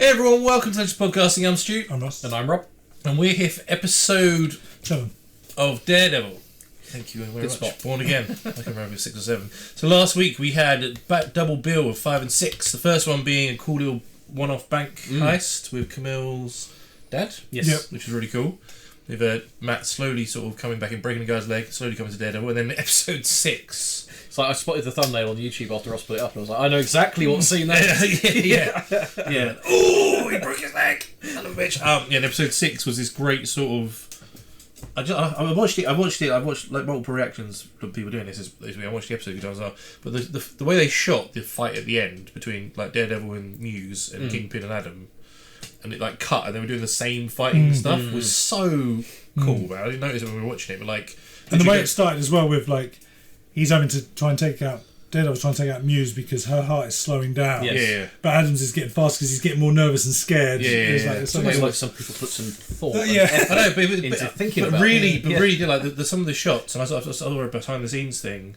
Hey everyone, welcome to Legends Podcasting. I'm Stu. I'm Ross. And I'm Rob. And we're here for episode 7 of Daredevil. Thank you very much. Spot. Born Again. I can remember 6 or 7. So last week we had a double bill of 5 and 6. The first one being a cool little one-off bank heist with Camille's dad. Yes. Yep. Which was really cool. With Matt slowly sort of coming back and breaking the guy's leg, slowly coming to Daredevil. And then episode 6. It's like I spotted the thumbnail on YouTube after Ross put it up and I was like, I know exactly what scene that is. yeah. Oh, he broke his leg. Son of a bitch. And episode 6 was this great sort of. I watched it. I've watched like multiple reactions from people doing this. I watched the episode a few times now. But the way they shot the fight at the end between like Daredevil and Muse and Kingpin and Adam, and it like cut and they were doing the same fighting stuff was so cool, man. I didn't notice it when we were watching it, but like. And the way it started as well with like he's having to try and take out Daredevil's trying to take out Muse because her heart is slowing down. Yes. Yeah. But Adams is getting fast because he's getting more nervous and scared. Yeah. It's almost like some people put some thought and effort I know, into thinking about really, it. But really did like some of the shots, and I saw a behind the scenes thing,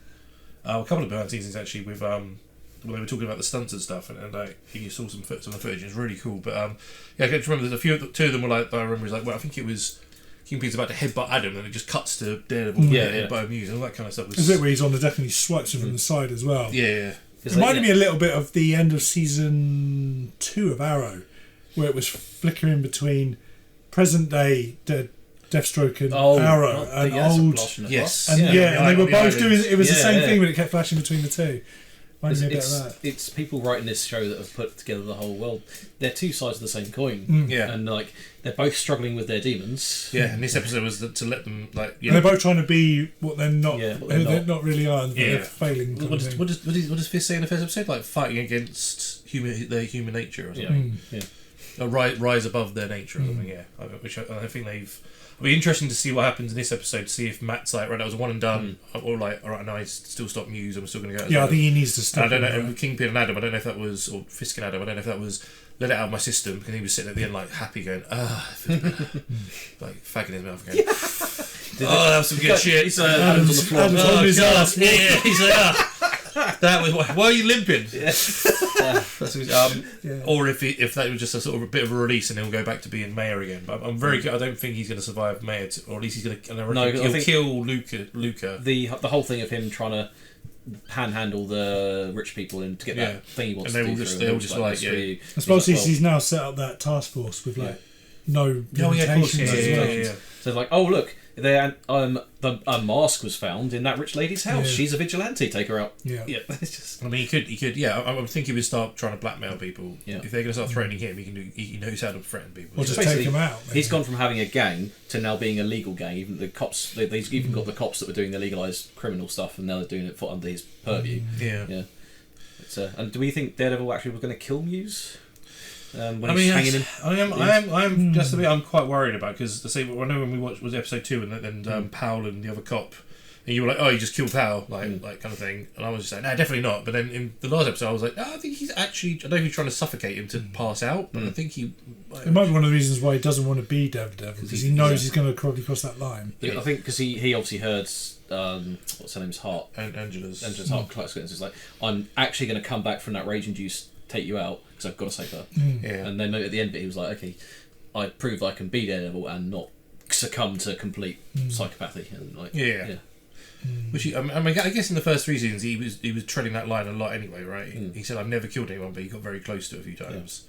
a couple of behind the scenes things actually with when they were talking about the stunts and stuff, and like you saw some of the footage. It was really cool. But I can remember there's two of them were like I remember it was like I think it was Kingpin's about to headbutt Adam, and it just cuts to Daredevil headbutt Muse and all that kind of stuff. There's a bit where he's on the deck and he swipes him from the side as well. Yeah. It reminded me a little bit of the end of season 2 of Arrow, where it was flickering between present day Deathstroke and Arrow and old. Yes. And and they were both doing. It was the same thing, but it kept flashing between the two. It's people writing this show that have put together the whole world. They're two sides of the same coin. And like they're both struggling with their demons. Yeah, and this episode was to let them like. And they're both trying to be what they're not. They're not really are. They're failing. What does Fist say in the first episode? Like fighting against their human nature or something. Rise above their nature or something. Yeah, which I think they've. It'll be interesting to see what happens in this episode. To see if Matt's like, right, that was a one and done, or like, all right, no, I still stop Muse. I'm still going to go. I think he needs to stop. I don't know. And with Kingpin and Adam, I don't know if that was, or Fisk and Adam, I don't know if that was let it out of my system because he was sitting at the end like happy, going, like fagging his mouth again. That was some good shit. He's Adam's on the floor. Adam's on his ass. Yeah. He's like, that was why are you limping? Or if that was just a sort of a bit of a release and he'll go back to being mayor again. But I don't think he's going to survive mayor, or at least he's going to. He'll kill Luca. The whole thing of him trying to panhandle the rich people and to get that thing he wants to do. And they'll just like I suppose he's now set up that task force with like no limitations as well. So like, oh look, the mask was found in that rich lady's house. She's a vigilante. Take her out. It's just. I mean, he could. Yeah, I think he would start trying to blackmail people. Yeah. If they're going to start threatening him, he knows how to threaten people. Or just take him out. He's gone from having a gang to now being a legal gang. Even the cops, they've even got the cops that were doing the legalised criminal stuff, and now they're doing it under his purview. Yeah. And do we think Daredevil actually was going to kill Muse? I'm quite worried about because I know when we watched was episode 2 and then Powell and the other cop and you were like, oh, you just killed Powell like kind of thing, and I was just like, no, definitely not. But then in the last episode I was like, no, I think he's actually, I don't think he's trying to suffocate him to pass out, but I think he it might be one of the reasons why he doesn't want to be Daredevil because he knows he's going to probably cross that line. I think because he obviously heard what's her name's heart Angela's heart close, and it's like, I'm actually going to come back from that rage induced take you out because I've got to save her. And then at the end of it he was like, okay, I proved I can be Daredevil and not succumb to complete psychopathy and like which I guess in the first 3 seasons he was treading that line a lot anyway, right? He said I've never killed anyone, but he got very close to it a few times.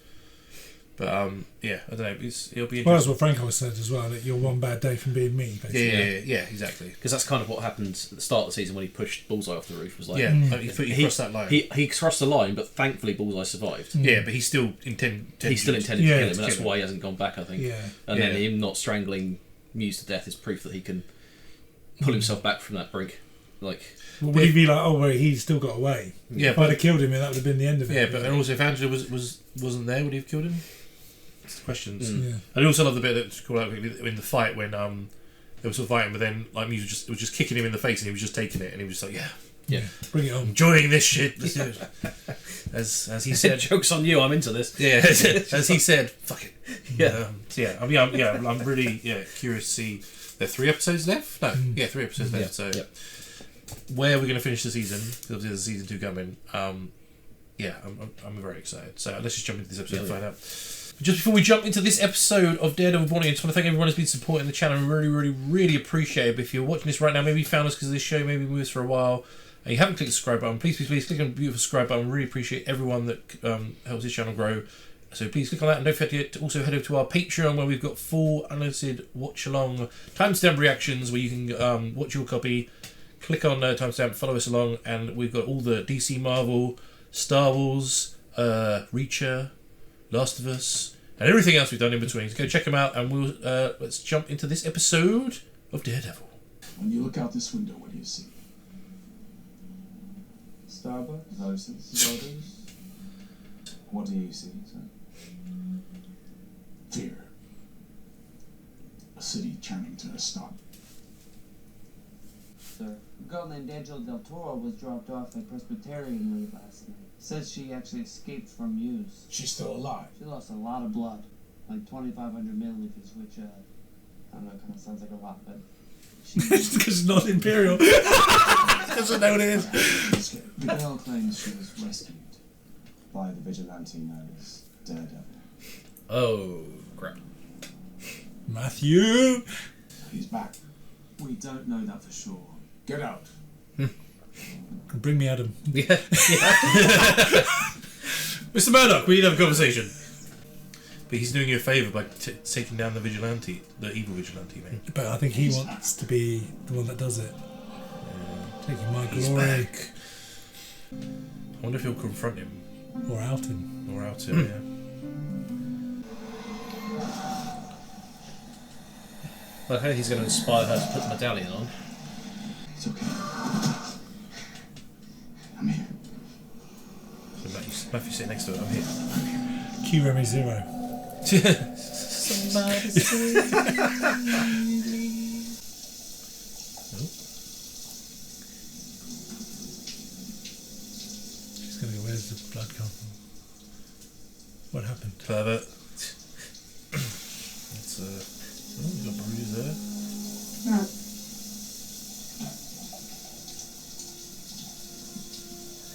But I don't know. It'll be interesting. Well, that's what Franco said as well. That you're one bad day from being me. Basically. Yeah, exactly. Because that's kind of what happened at the start of the season when he pushed Bullseye off the roof. Was like, he crossed that line. He crossed the line, but thankfully Bullseye survived. Yeah, but he still intended to kill him, and that's why he hasn't gone back, I think. And then him not strangling Muse to death is proof that he can pull himself back from that brink. Like, would he be like, oh wait, he still got away? Yeah, if I'd have killed him, that would have been the end of it. Yeah, but also if Angela wasn't there, would he have killed him? It's the questions. I also love the bit that called out in the fight when they were sort of fighting, but then like Muse was just kicking him in the face, and he was just taking it, and he was just like, bring it on, enjoying this shit. As he said, joke's on you. I'm into this. Yeah, as he said, fuck it. I'm really curious to see. There are 3 episodes left. No, 3 episodes left. So where are we going to finish the season? Because there's season 2 coming. I'm very excited. So let's just jump into this episode and find out. But just before we jump into this episode of Daredevil Born Again, I just want to thank everyone who's been supporting the channel. We really, really, really appreciate it. But if you're watching this right now, maybe you found us because of this show, maybe Muse for a while, and you haven't clicked the subscribe button, please click on the beautiful subscribe button. We really appreciate everyone that helps this channel grow. So please click on that, and don't forget to also head over to our Patreon, where we've got full unedited watch-along timestamp reactions, where you can watch your copy, click on timestamp, follow us along, and we've got all the DC, Marvel, Star Wars, Reacher, Last of Us, and everything else we've done in between. So go check them out, and we'll let's jump into this episode of Daredevil. When you look out this window, what do you see? Starbucks? Houses. Buildings? What do you see, sir? Fear. A city turning to a stop. Sir, a girl named Angela Del Toro was dropped off at Presbyterian late last night. Says she actually escaped from Muse. She's still alive. She lost a lot of blood, like 2,500 milliliters, which, I don't know, kind of sounds like a lot, but she... Because it's not Imperial. Doesn't know what it is. The girl claims she was rescued by the vigilante known as Daredevil. Oh, crap. Matthew! He's back. We don't know that for sure. Get out. Bring me Adam. Yeah. Mr. Murdoch, we need to have a conversation. But he's doing you a favour by taking down the vigilante, the evil vigilante, mate. But I think he wants to be the one that does it. Taking my He's glory. back. I wonder if he'll confront him. Or out him. Or out him, yeah. Okay, he's going to inspire her to put the medallion on. It's okay. I'm here. So Matthew's sitting next to it. I'm here. Q Remy 0. Somebody save me. She's going to go, where's the blood come from? What happened? Pervert. It's oh, got a bruise there.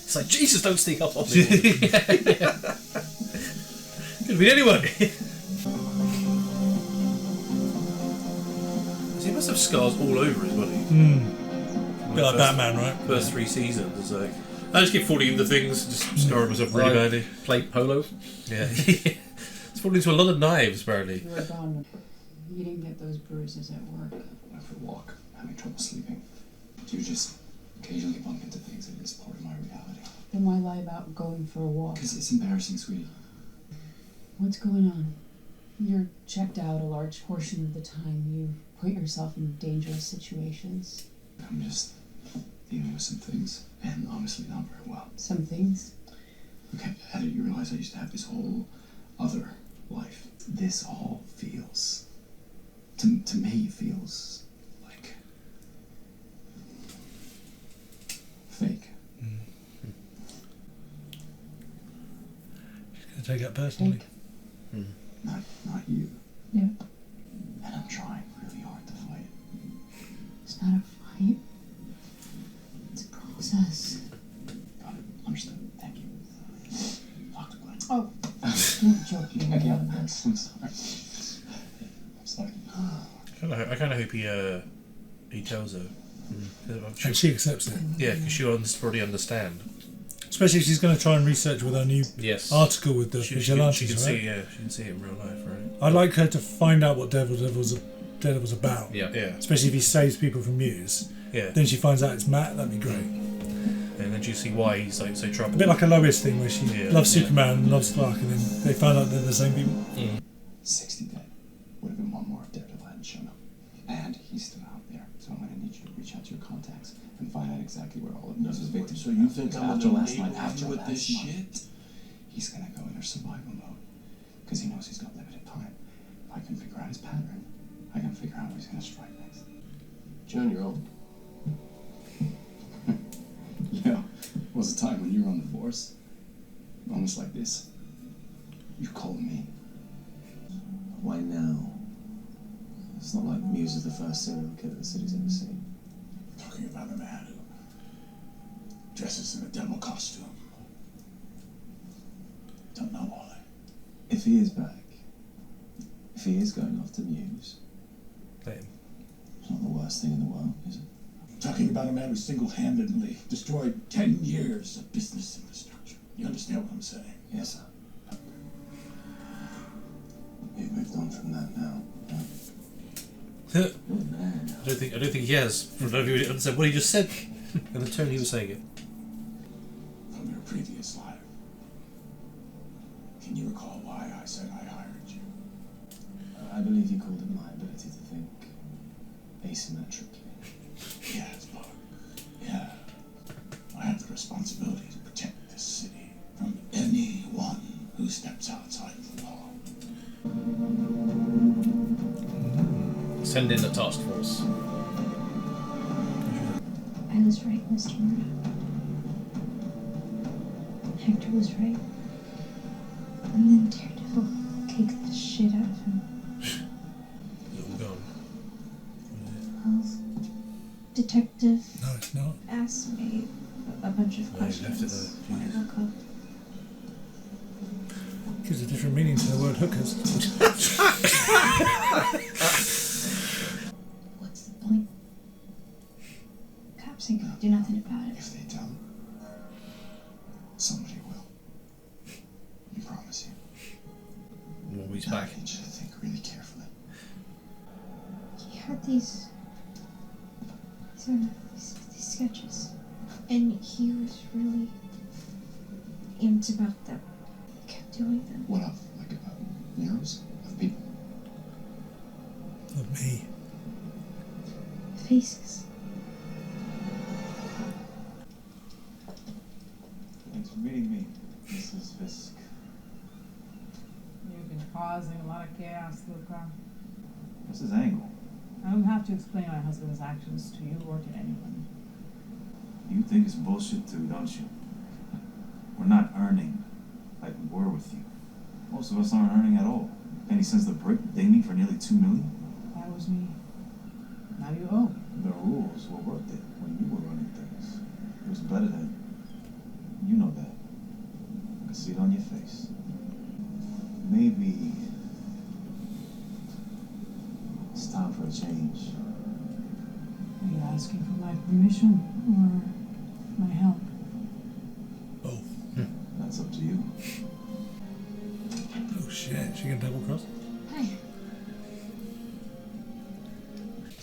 It's like, Jesus, don't sneak up on me. Could be anyone. So he must have scars all over his body. Bit like Batman, right? First 3 seasons, it's like I just keep falling into things, just scarring myself really badly. Play polo. Yeah, it's falling into a lot of knives apparently. You were gone. You didn't get those bruises at work. Went for a walk, having trouble sleeping. You just occasionally bump into things that is part of my reality. Then why lie about going for a walk? Because it's embarrassing, sweetie. What's going on? You're checked out a large portion of the time. You put yourself in dangerous situations. I'm just dealing with some things, and honestly not very well. Some things? Okay, Heather, you realize I used to have this whole other life. This all feels, to me, feels like fake. She's going to take it personally. Not you. Yeah. And I'm trying really hard to fight it. It's not a fight. It's a process. Got it. Understood. Thank you. Dr. Glenn. Oh, don't joke me Again, about I'm this. sorry. I kind of hope he tells her. And she accepts it. Yeah, because she'll probably understand. Especially if she's going to try and research with her new Yes. article with the She vigilantes, can right? see, yeah, she can see it in real life, right? I'd like her to find out what Daredevil's about. Yeah. Yeah, Especially if he saves people from Muse. yeah. Then she finds out it's Matt, that'd be great. And then you see why he's like so A troubled. bit like a Lois thing where she Yeah. loves Yeah. Superman and loves Clark, and then they find out they're the same people. 60 dead. Would have been one more if Daredevil hadn't shown up. And he's still out there. So I'm going to need you to reach out to your contacts and find out exactly where all of Muse's victims So you think I'm after gonna last night, enable after you with last this month. shit? He's going to go into survival mode. Because he knows he's got limited time. If I can figure out his pattern, I can figure out where he's going to strike next. You're on your own. Yeah, was a time when you were on the force. Moments like this. You called me. Why now? It's not like Muse is the first serial killer the city's ever seen. Talking about a man who dresses in a demo costume. Don't know why. If he is back, If he is going off to Muse, Let him. it's not the worst thing in the world, is it? Talking about a man who single-handedly destroyed 10 years of business infrastructure. You understand what I'm saying? Yes, sir. We've moved on from that now. I don't think he has. From what he understand what he just said and the tone he was saying it. From your previous life. Can you recall why I said I hired you? I believe you called it my ability to think asymmetrically. Yes, Buck. Yeah. I have the responsibility to protect this city from anyone who steps outside of the law. Send in the task force. I was right, Mr. Murdoch. Hector was right. And then Daredevil kicked the shit out of him. It's all gone. Well, Detective No, it's not. asked me a bunch of No, he questions left it there. when I woke up. Gives a different meaning to the word hookers. What's the point? Cops ain't gonna do nothing about it. If they don't, somebody will. I promise you. He's Now I back. need you to think really carefully. He had these sketches, and he was really amped about them. He kept doing them. What of? Like about murals of people? Of me. Faces. Thanks for meeting me, Mrs. Fisk. You've been causing a lot of chaos, Luca. What's his angle? I don't have to explain my husband's actions to you or to anyone. You think it's bullshit too, don't you? We're not earning like we were with you. Most of us aren't earning at all. And since the brick dinged me for nearly $2 million, That was me. Now you owe. the rules were worth it when you were running things. It was better then. You know that. I can see it on your face. Maybe it's time for a change. Are you asking for my permission or my help? Oh. That's up to you. Oh shit, she can double cross? Hi.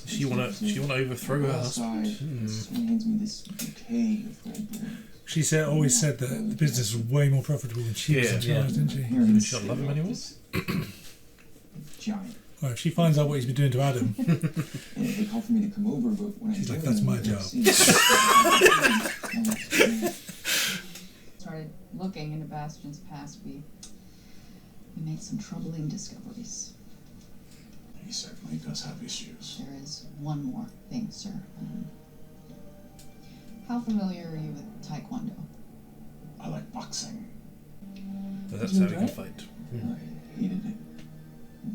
She wanna overthrow her husband. Hands me this bouquet of red balloons. She always said that the business was way more profitable than she was in charge, didn't she? Did she not love him anymore? Giant. Well, if she finds out what he's been doing to Adam, And they called for me to come over, but when she's I like, told that's them, my they job. Started looking into Bastion's past, we made some troubling discoveries. He certainly does have issues. There is one more thing, sir. How familiar are you with Taekwondo? I like boxing. So that's how he can fight. I hated it.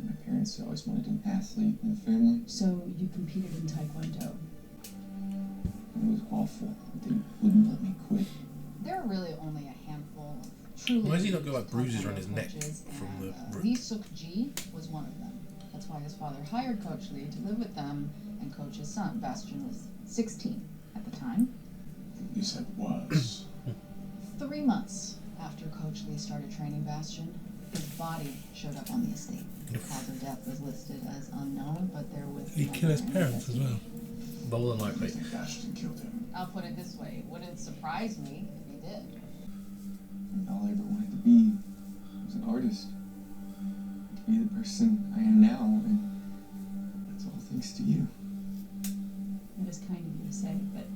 My parents always wanted an athlete in the family. So you competed in Taekwondo. It was awful. They wouldn't let me quit. There are really only a handful of truly. Why does he not got like bruises around his neck coaches, from the and, root? Lee Suk-ji was one of them. That's why his father hired Coach Lee to live with them and coach his son. Bastion was 16 at the time. You said was. 3 months after Coach Lee started training Bastion, his body showed up on the estate. The cause of death was listed as unknown, but there was. he killed his parents as well. More than I likely. think Bastion killed him. I'll put it this way: it wouldn't surprise me if he did. And all I ever wanted to be was an artist. To be the person I am now, and that's all thanks to you. That is kind of you to say, but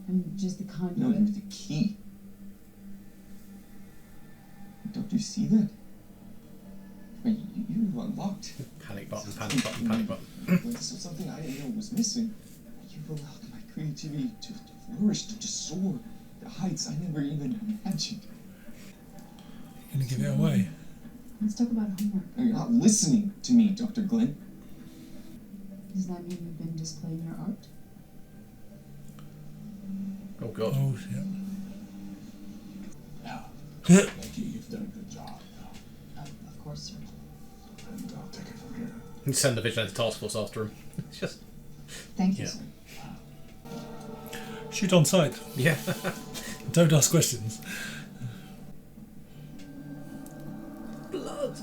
I'm just the No, conduit. you're the key. Don't you see that? Wait, you unlocked. Panic button, panic button, panic button. This was something I didn't know was missing. You've allowed my creativity to flourish, to soar to heights I never even imagined. You're gonna give it away. Let's talk about homework. Now, you're not listening to me, Dr. Glenn. Does that mean you've been displaying your art? Oh god. Oh shit. Yeah. Thank you. You've done a good job. Of course, sir. and I'll take it from here. You send the vigilante task force after him. It's just Thank you, sir. Shoot on sight. yeah. Don't ask questions. Blood.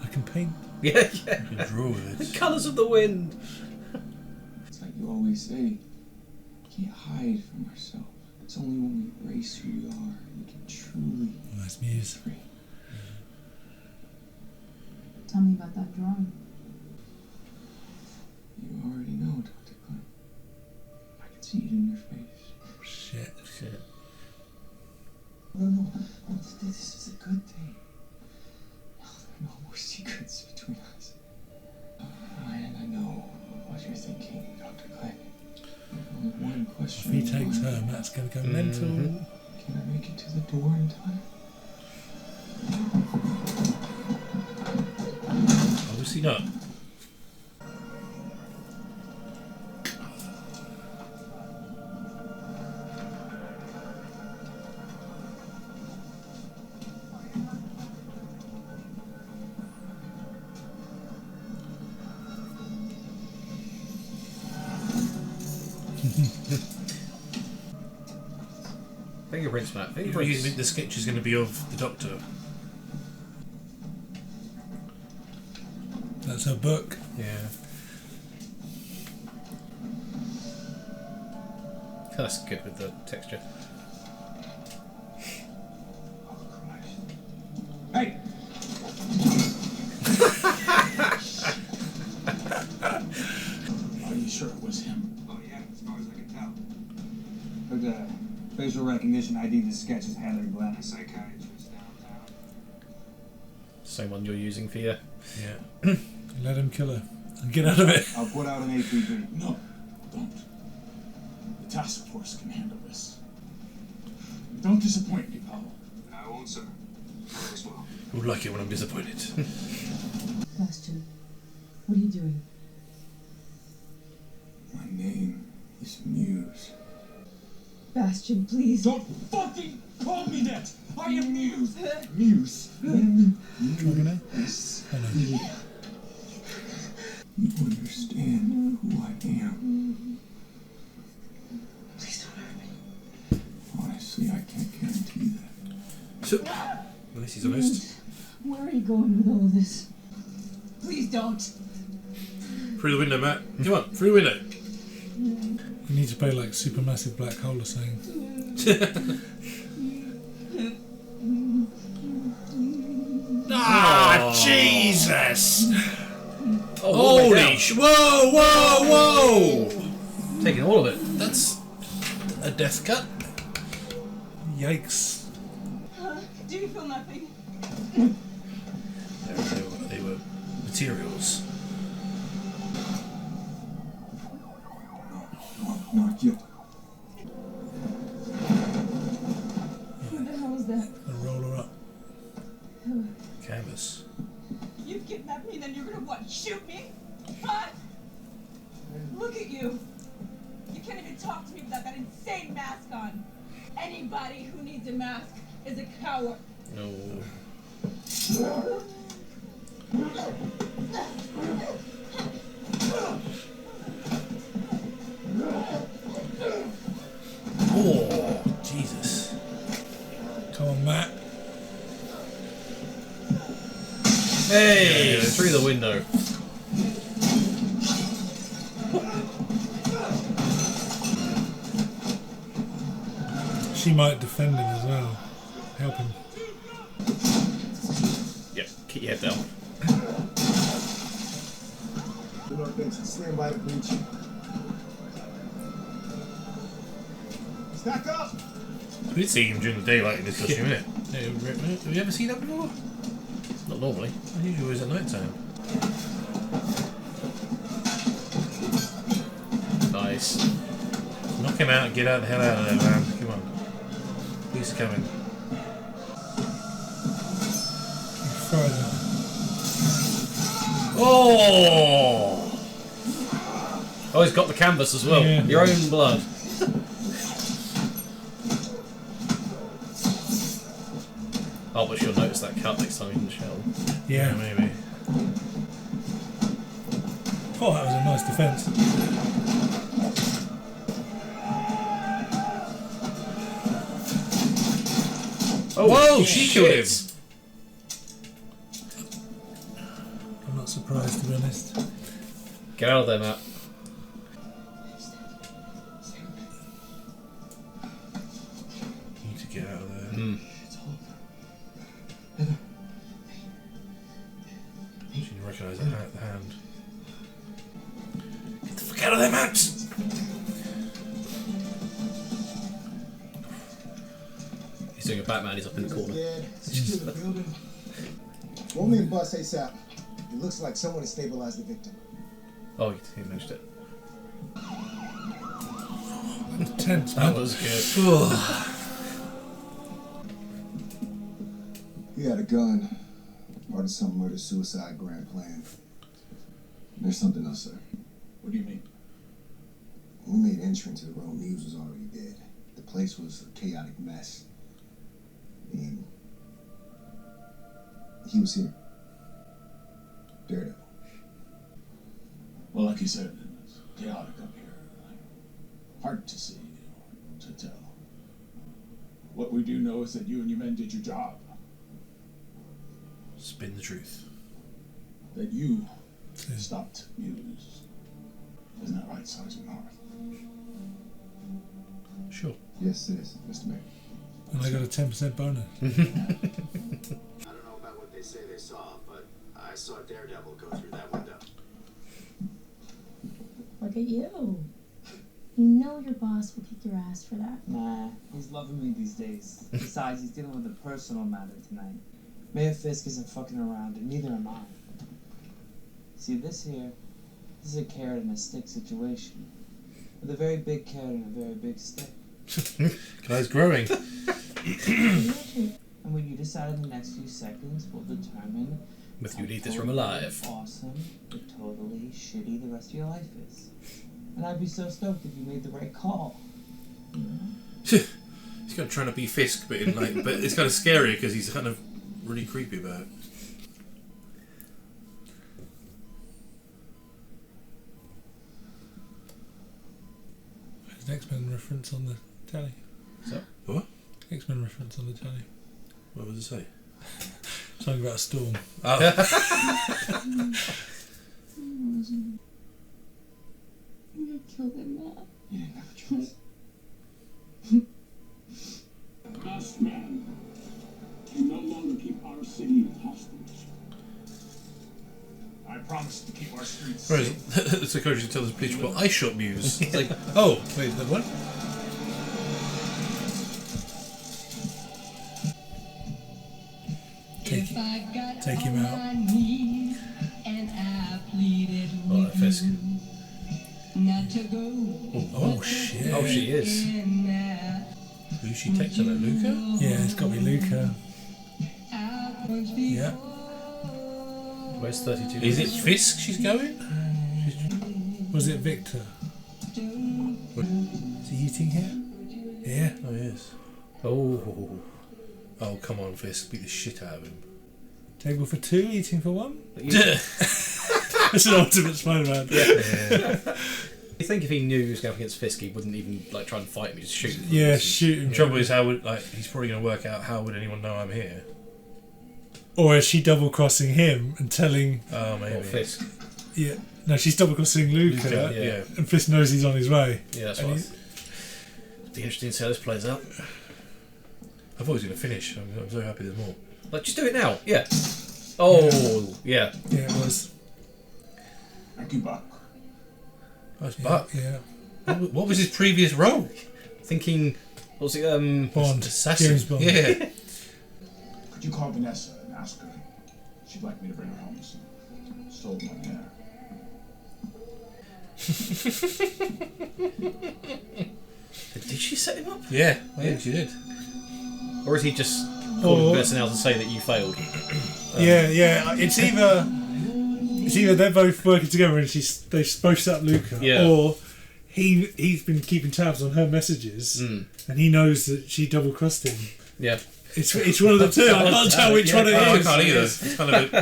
I can paint. Yeah. You can draw with The it. colours of the wind. It's like you always say, we can't hide from ourselves. It's only when we embrace who we are we can truly Nice Muse. free. Tell me about that drawing. You already know, Dr. Glenn. I can see it in your face. Shit. No, this is a good thing. No, there are no more secrets between us. And I know what you're thinking, Dr. Glenn. There's only one If question. he in takes mind. her, Matt's going to go mental. Can I make it to the door in time? Obviously not. Fingerprints, Matt. You Fingerprints. think the sketch is going to be of the Doctor? That's her book. Yeah. That's good with the texture. Hey! Are you sure it was him? Oh yeah, as far as I can tell. But facial recognition ID the sketch is Heather Glenn, a psychiatrist downtown. Same one you're using for your... Yeah. Let him kill her. And get out of it. I'll put out an APB. No, don't. The task force can handle this. Don't disappoint me, Powell. I won't, sir. All is well. Who like it when I'm disappointed? Bastion, what are you doing? My name is Muse. Bastion, please. Don't fucking call me that! I am Muse! Muse! Drugging her? Yes. Oh, no. You understand who I am. Please don't hurt me. Honestly, I can't guarantee that. So, unless he's honest. Where are you going with all of this? Please don't. Through the window, Matt. Come on, through the window. You need to play like Supermassive Black Hole or something. Ah, Jesus! Oh, Holy whoa, whoa, whoa! taking all of it. That's a death cut. Yikes. Do you feel nothing? They were materials. No, not yet. Who the hell is that? And roll her up. Canvas. You kidnapped me, then you're gonna what? Shoot me? Huh? Look at you. You can't even talk to me without that insane mask on. Anybody who needs a mask is a coward. No. Oh, Jesus. Come on, Matt. Hey, through the window. She might defend him as well. Help him. Yep, keep your head down. The North Bench, stand by the breach. Stack up! We did see him during the daylight in this costume, innit? Have you ever seen that before? Not normally. I usually always at night time. Nice. Knock him out and get out the hell out of there, man. Come on. He's coming. Further. Oh! Oh, he's got the canvas as well. Yeah. Your own blood. Oh, but she'll notice that cut next time in the shell. Yeah. Maybe. Oh, that was a nice defence. Oh, whoa! She killed him. I'm not surprised, to be honest. Get out of there, Matt. You need to get out of there. You didn't recognise the hand. Get the fuck out of there, Matt! He's doing a Batman, he's up in the corner. Roll me and bus ASAP. It looks like someone has stabilized the victim. Oh, he managed it. Tense, That man. was good. He had a gun. Part of some murder-suicide grand plan. There's something else, sir. What do you mean? When we made entry into the room, Muse was already dead. The place was a chaotic mess. And he was here. Daredevil. Well, like you said, it's chaotic up here. Hard to see, to tell. What we do know is that you and your men did your job. Spin the truth. That you stopped Muse. Isn't that right, Sergeant North? Sure. Yes, it is, Mr. Mayor. And I got a 10% bonus. I don't know about what they say they saw, but I saw Daredevil go through that window. Look at you. You know your boss will kick your ass for that. Nah, he's loving me these days. Besides, he's dealing with a personal matter tonight. Mayor Fisk isn't fucking around, and neither am I. See, this is a carrot and a stick situation. With a very big carrot and a very big stick. Guy's growing. And what you decide in the next few seconds will determine If you leave this room alive. awesome, but totally shitty the rest of your life is. And I'd be so stoked if you made the right call. You know? He's kind of trying to be Fisk, but but it's kind of scary because he's kind of really creepy about it. There's an X-Men reference on the telly. So what? X-Men reference on the telly. What was it say? Something about a storm. Oh. You killed him, Matt. You didn't have a choice. Last man can no longer keep our city hostage. I promised to keep our streets Whereas safe. the psychologist tells the police, well, I shot Muse. It's like, oh, wait, the what? Take him out. Oh, Fisk. Oh shit. Oh, she is. Who's she texting at, Luca? Yeah, it's got to be Luca. Yeah. Where's 32? Is it Fisk she's going? Was it Victor? Is he eating here? Yeah. Oh, yes. Oh. Oh, come on, Fisk. Beat the shit out of him. Table for two, eating for one? Yeah. It's an ultimate Spider-Man. Yeah. You think if he knew he was going against Fisk, he wouldn't even try and fight him, he'd just shoot him. Yeah, shoot him. The trouble is, he's probably going to work out how would anyone know I'm here. Or is she double-crossing him and telling... Oh, maybe. Or Fisk. Yeah. No, she's double-crossing Luca. Yeah. And Fisk knows he's on his way. Yeah, that's and right. It'd be interesting to see how this plays out. I thought he was going to finish. I'm so happy there's more. Like, just do it now. Yeah. Oh, yeah. Yeah, it was. Thank you, Buck. Oh, it's Buck. Yeah. What was his previous role? Thinking, what was it? Bond. Assassin. James Bond. Yeah. Could you call Vanessa and ask her? She'd like me to bring her home some stolen hair. Did she set him up? Yeah, I think she did. Or is he just calling the person else to say that you failed? Yeah. It's either they're both working together and they've both set up Luca, or he's been keeping tabs on her messages and he knows that she double crossed him. Yeah. It's one of the two. I can't tell which one it is. I can't either. It's kind of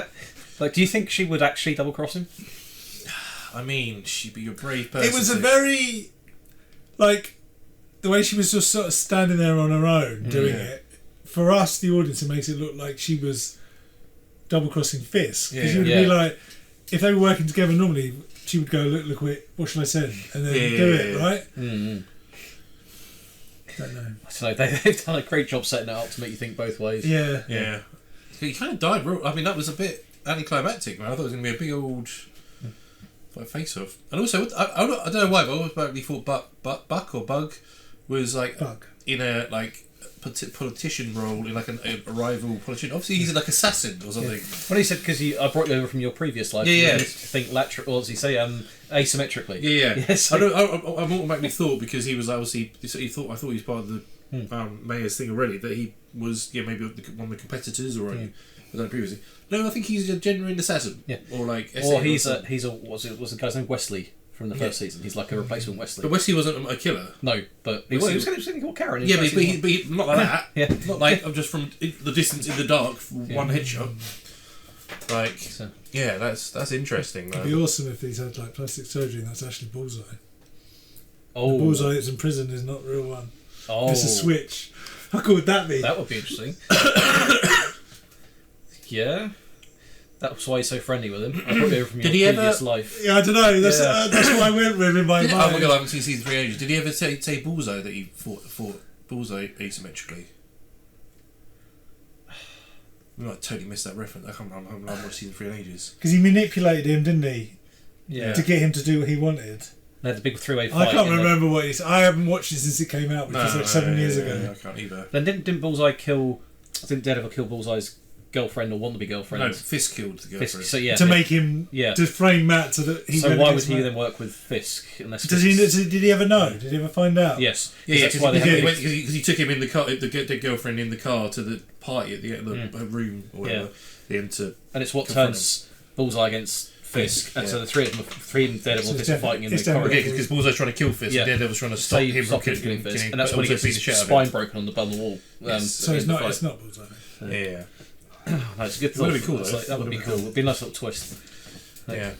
like, do you think she would actually double cross him? I mean, she'd be a brave person. It was a very, like, the way she was just sort of standing there on her own doing it. For us, the audience, it makes it look like she was double-crossing Fisk. Because you would be like, if they were working together normally, she would go, look, what should I send? And then do it, right? Mm-hmm. Don't know. So they've done a great job setting it up to make you think both ways. Yeah. He kind of died. I mean, that was a bit anticlimactic, man. I thought it was going to be a big old face-off. And also, I don't know why, but I always probably thought Buck or Bug was like in a like politician role, in like a rival politician. Obviously, he's like assassin or something. When he said, because I brought you over from your previous life, you think or what does he say? Asymmetrically. Yes. I automatically thought, because he was obviously I thought he was part of the mayor's thing already, that he was maybe one of the competitors or previously. No, I think he's a genuine assassin. Yeah. Or like. Or he's a what's the guy's name? Wesley. From the first season, he's like a replacement Wesley. But Wesley wasn't a killer. No, but he was going to call Karen. Yeah, but he not like that. Not like I'm just from the distance in the dark, one headshot. Like, that's interesting. It'd be awesome if he's had like plastic surgery and that's actually Bullseye. Oh, the Bullseye that's in prison is not the real one. Oh, it's a switch. How cool would that be? That would be interesting. Yeah. That's why he's so friendly with him. I brought over from your previous life. Yeah, I don't know. That's what I went with in my mind. Oh my god, I haven't seen season 3 ages. Did he ever say Bullseye that he fought Bullseye asymmetrically? We might totally miss that reference. I haven't watched season 3 in ages. Because he manipulated him, didn't he? Yeah. To get him to do what he wanted. They had the big three-way fight. I can't remember what he said. I haven't watched it since it came out, which was like 7 years ago. Yeah, I can't either. Then didn't Bullseye kill... Didn't Daredevil kill Bullseye's girlfriend or wannabe girlfriend? No, Fisk killed the girlfriend. Fisk, to make him... to frame Matt so that he... So why would he then work with Fisk? Unless did he ever know? Did he ever find out? Yes. Yeah, because he took him in the car, the girlfriend in the car to the party at the room or whatever. And it's what turns Bullseye against Fisk, and so the three of them, Daredevil and Fisk are fighting in the corridor. Because Bullseye's trying to kill Fisk, and Daredevil's trying to stop him from killing Fisk, and that's when he gets his spine broken on the wall. So it's not Bullseye. Yeah. That's good. That would be cool. That would be cool. It'd be a nice little twist. Yeah.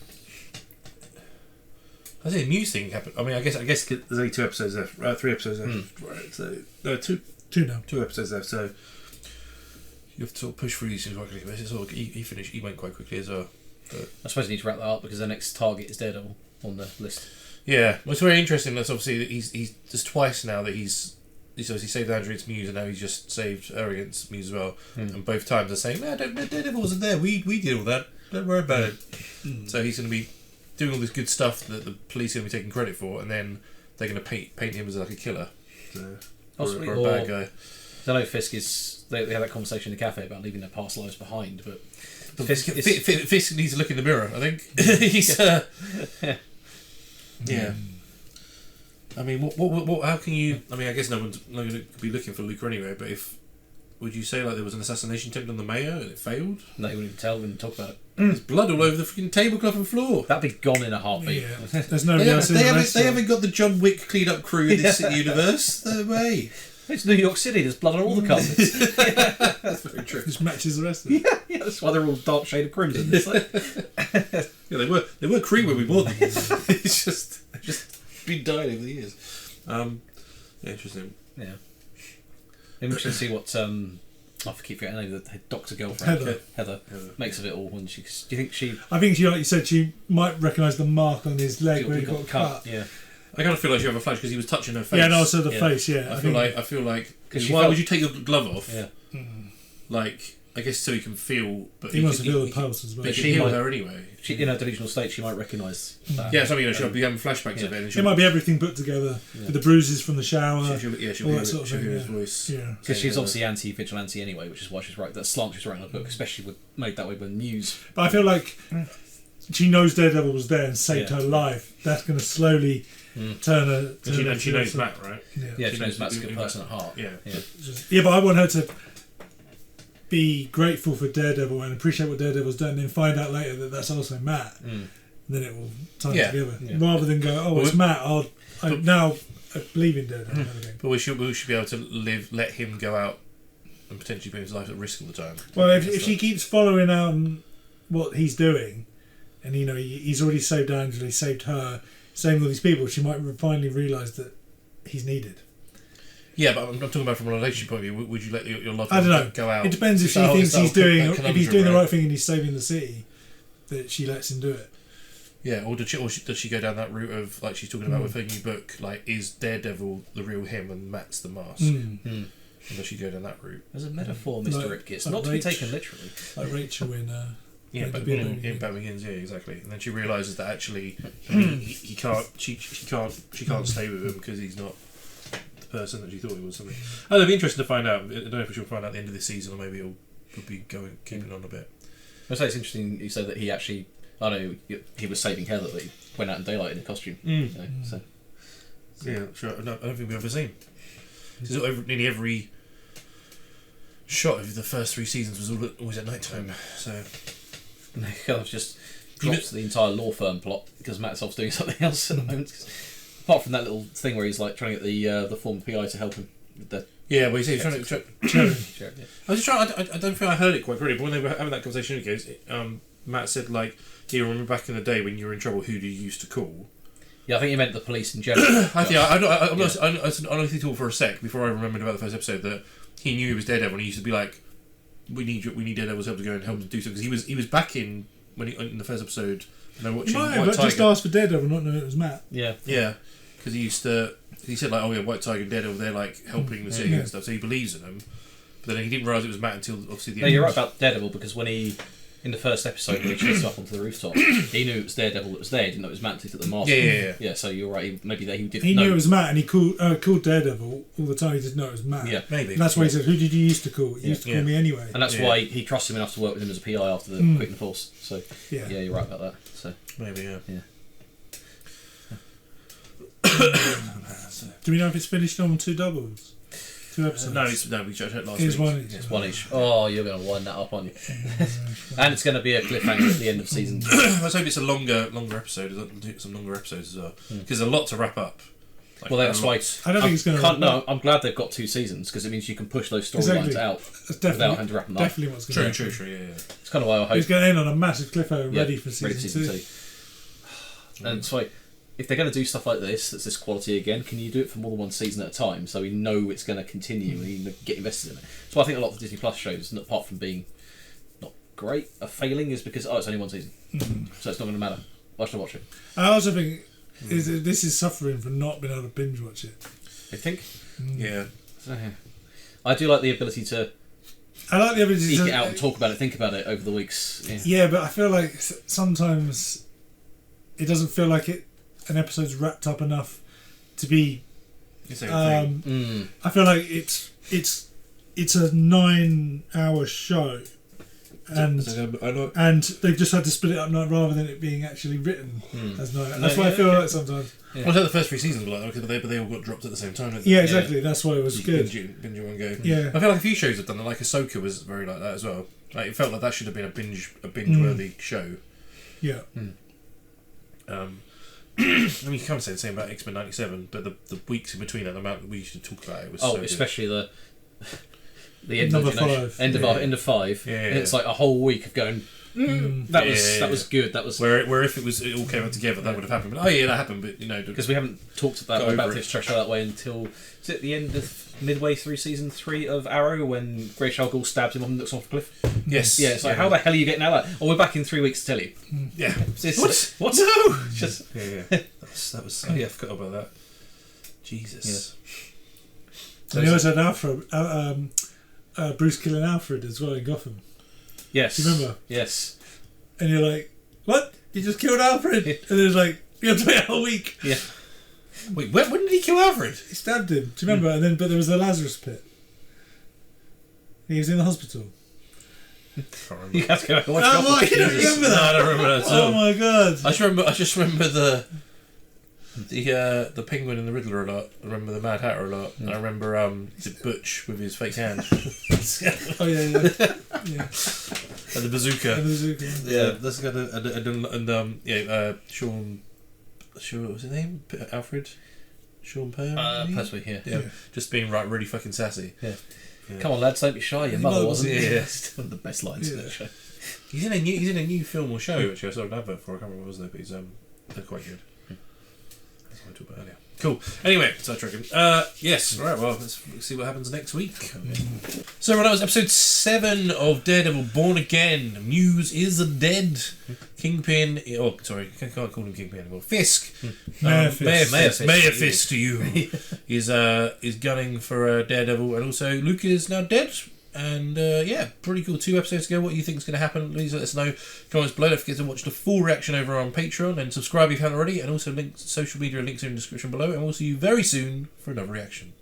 I think the Muse thing happened. I mean, I guess there's only 2 episodes left. 3 episodes left. Right. So no, two now. 2 episodes left. So you have to sort of push through these things quite quickly. But it's sort of, he went quite quickly as well. But I suppose you need to wrap that up because the next target is Daredevil on the list. Yeah, well, it's very interesting. That's obviously that he's there's twice now that he's obviously saved Andrew against Muse, and now he's just saved her against Muse as well. And both times they're saying, "No, Daredevil wasn't there. We did all that. Don't worry about it." So he's going to be doing all this good stuff that the police are going to be taking credit for, and then they're going to paint him as like a killer, or a bad guy. I know Fisk is. They had that conversation in the cafe about leaving their past lives behind, but Fisk needs to look in the mirror. I think he's. Yeah. I mean, what? How can you? I mean, I guess no one's going to be looking for Luca anyway. But would you say like there was an assassination attempt on the mayor and it failed? No, you wouldn't even tell. Wouldn't talk about it. There's blood all over the freaking tablecloth and floor. That'd be gone in a heartbeat. Yeah. There's nobody else in the restaurant. They haven't got the John Wick clean up crew in this universe. No way. It's New York City. There's blood on all the carpets. That's very true. Which matches the rest of it. Yeah, that's why they're all dark shade of crimson. It's like... Yeah, they were cream when we bought them. It's just been dying over the years. Interesting. Yeah. Interesting to see what I keep forgetting her name, the doctor girlfriend Heather makes of it all. When she, do you think she? I think she, like you said, she might recognise the mark on his leg where he got cut. Yeah. I kind of feel like she had a flash because he was touching her face. Yeah, and also the face. Yeah. I feel like because why would you take your glove off? Yeah. Like, I guess so he can feel. But he wants to feel the pulse as well. But she heal her anyway. She, in her delusional state, she might recognise that. Yeah, so she'll be having flashbacks of it. It might be everything put together with the bruises from the shower. She'll hear his voice. Yeah, because she's obviously anti-vigilante anyway, which is why she's right. That slant she's writing in the book, especially made that way with Muse. But I feel like she knows Daredevil was there and saved her life. That's going to slowly turn her. And she knows Matt, right? Yeah, she knows Matt's a good person at heart. Yeah, but I want her to be grateful for Daredevil and appreciate what Daredevil's done, and then find out later that that's also Matt. And then it will tie together, rather than go, "Oh, it's Matt. I now believe in Daredevil." But we should be able to let him go out and potentially put his life at risk all the time. Well, if she keeps following what he's doing, and he's already saved Angela, he saved her, saving all these people. She might finally realise that he's needed. Yeah, but I'm not talking about from a relationship point of view. Would you let your loved I don't know. one go out? It depends if she thinks he's doing, if he's doing the right thing and he's saving the city, that she lets him do it. Yeah, or does she go down that route of, like she's talking about with her new book, like, is Daredevil the real him and Matt's the mask? And does she go down that route? As a metaphor, Mr. Ritkis, not to be taken literally. Like Rachel in Batman Begins, yeah, exactly. And then she realises that actually, he can't. She can't stay with him because he's not the person that she thought he was. Something. Oh, it'll be interesting to find out. I don't know if she'll find out at the end of this season, or maybe it'll be keeping on a bit. I say it's interesting. You said that he actually. I know he was saving Heather, but he went out in daylight in a costume. So. Yeah, sure. No, I don't think we've ever seen. Nearly every shot of the first 3 seasons was always at night time. So. And they kind of just drops the entire law firm plot because Matsoff's doing something else at the moment. Apart from that little thing where he's like trying to get the former PI to help him with the. Yeah, well, he's trying to. I was just trying. I don't think I heard it quite clearly, but when they were having that conversation, it goes. Matt said, like, "Do you remember back in the day when you were in trouble? Who did you used to call?" Yeah, I think he meant the police in general. I honestly thought for a sec before I remembered about the first episode that he knew he was Daredevil, and he used to be like, "We need Daredevil's help to go and help him do something." Because he was back in in the first episode. When they were watching White Tiger. Just asked for Daredevil, not knowing it was Matt. Yeah. Because he said like, "Oh yeah, White Tiger and Daredevil, they're like helping the city and stuff." So he believes in them, but then he didn't realise it was Matt until obviously the end. No, you're right about Daredevil, because when he. In the first episode, when he chased up onto the rooftop, he knew it was Daredevil that was there. He didn't know it was Matt until he took the mask. Yeah. So you're right. Maybe he didn't. He knew it was Matt, and he called Daredevil all the time. He didn't know it was Matt. Yeah, maybe. And that's why he said, "Who did you used to call? You used to call me anyway." And that's why he trusts him enough to work with him as a PI after the Quick and Force. So yeah, you're right about that. So maybe yeah. Do we know if it's finished on 2 doubles? 2 episodes? No, we checked it last week. It's one each. Oh, you're going to wind that up, aren't you? And it's going to be a cliffhanger at the end of season 2. Let's hope it's a longer episode. Some longer episodes as well, because there's a lot to wrap up. Like, well, that's why. I don't think it's going to. No, I'm glad they've got 2 seasons because it means you can push those storylines out without having to wrap them up. Definitely what's going to happen. True. Yeah. It's kind of why I hope it's going to end on a massive cliffhanger, ready for season 2. And so, if they're going to do stuff like this, that's this quality again, can you do it for more than 1 season at a time so we know it's going to continue and you get invested in it? So I think a lot of the Disney Plus shows, apart from being not great, are failing is because it's only 1 season, so it's not going to matter. I should watch it. I also think this is suffering from not being able to binge watch it. You think? Yeah. So, I do like the ability to. I like the ability to eke it out and talk about it, think about it over the weeks. Yeah, but I feel like sometimes it doesn't feel like an episode's wrapped up enough to be. I feel like it's a 9-hour show, and they've just had to split it up rather than it being actually written as 9. That's why I feel like sometimes. Yeah. Well, I think the first 3 seasons were like that, but they all got dropped at the same time. Didn't they? Yeah, exactly. That's why it was good. Binge one go. Yeah, I feel like a few shows have done that. Like Ahsoka was very like that as well. Like it felt like that should have been a binge worthy show. Yeah. I mean, you can't say the same about X-Men '97, but the weeks in between that, the amount that we used to talk about it was so especially good. the end of 5. End of 5. Yeah. And it's like a whole week of going. That was good. That was where if it all came out together, that would have happened. But that happened. But because we haven't talked about this show that way until at the end of midway through season 3 of Arrow when Ra's al Ghul stabs him off and looks off a cliff. Yes. Yeah. It's like how the hell are you getting out of that? Oh, we're back in 3 weeks to tell you. Yeah. What? No. Just that was. Oh yeah, I forgot about that. Jesus. Yeah. And he also had Alfred, Bruce killing Alfred as well in Gotham. Yes. Do you remember? Yes. And you're like, what? You just killed Alfred? And it was like, you have to wait a whole week. Yeah. Wait, when did he kill Alfred? He stabbed him. Do you remember? But there was the Lazarus pit. He was in the hospital. You have to go back and watch why? You don't remember that? No, I don't remember that at all. Oh my god. I just remember the Penguin and the Riddler a lot. I remember the Mad Hatter a lot. And I remember the Butch with his fake hand. Oh yeah. And the bazooka. Yeah, that's got Sean. What's his name? Alfred. Sean Pertwee. Pertwee. Yeah. Just being really fucking sassy. Yeah. Come on, lads, don't be shy. Your mother wasn't. Yeah. One of the best lines in that show. He's in a new film or show. Actually, I saw an advert for. I can't remember what it was though, but they're quite good. That's what I talked about earlier. Cool. Anyway, sidetracking. Yes. Right. Well, let's see what happens next week. So, that was episode 7 of Daredevil Born Again. Muse is dead. Kingpin. Oh, sorry, I can't call him Kingpin anymore. Fisk. Mayor Fisk to you. is gunning for Daredevil, and also Luke is now dead. And pretty cool. 2 episodes ago. What do you think is going to happen? Please let us know. Comments below. Don't forget to watch the full reaction over on Patreon and subscribe if you haven't already. And also social media links are in the description below. And we'll see you very soon for another reaction.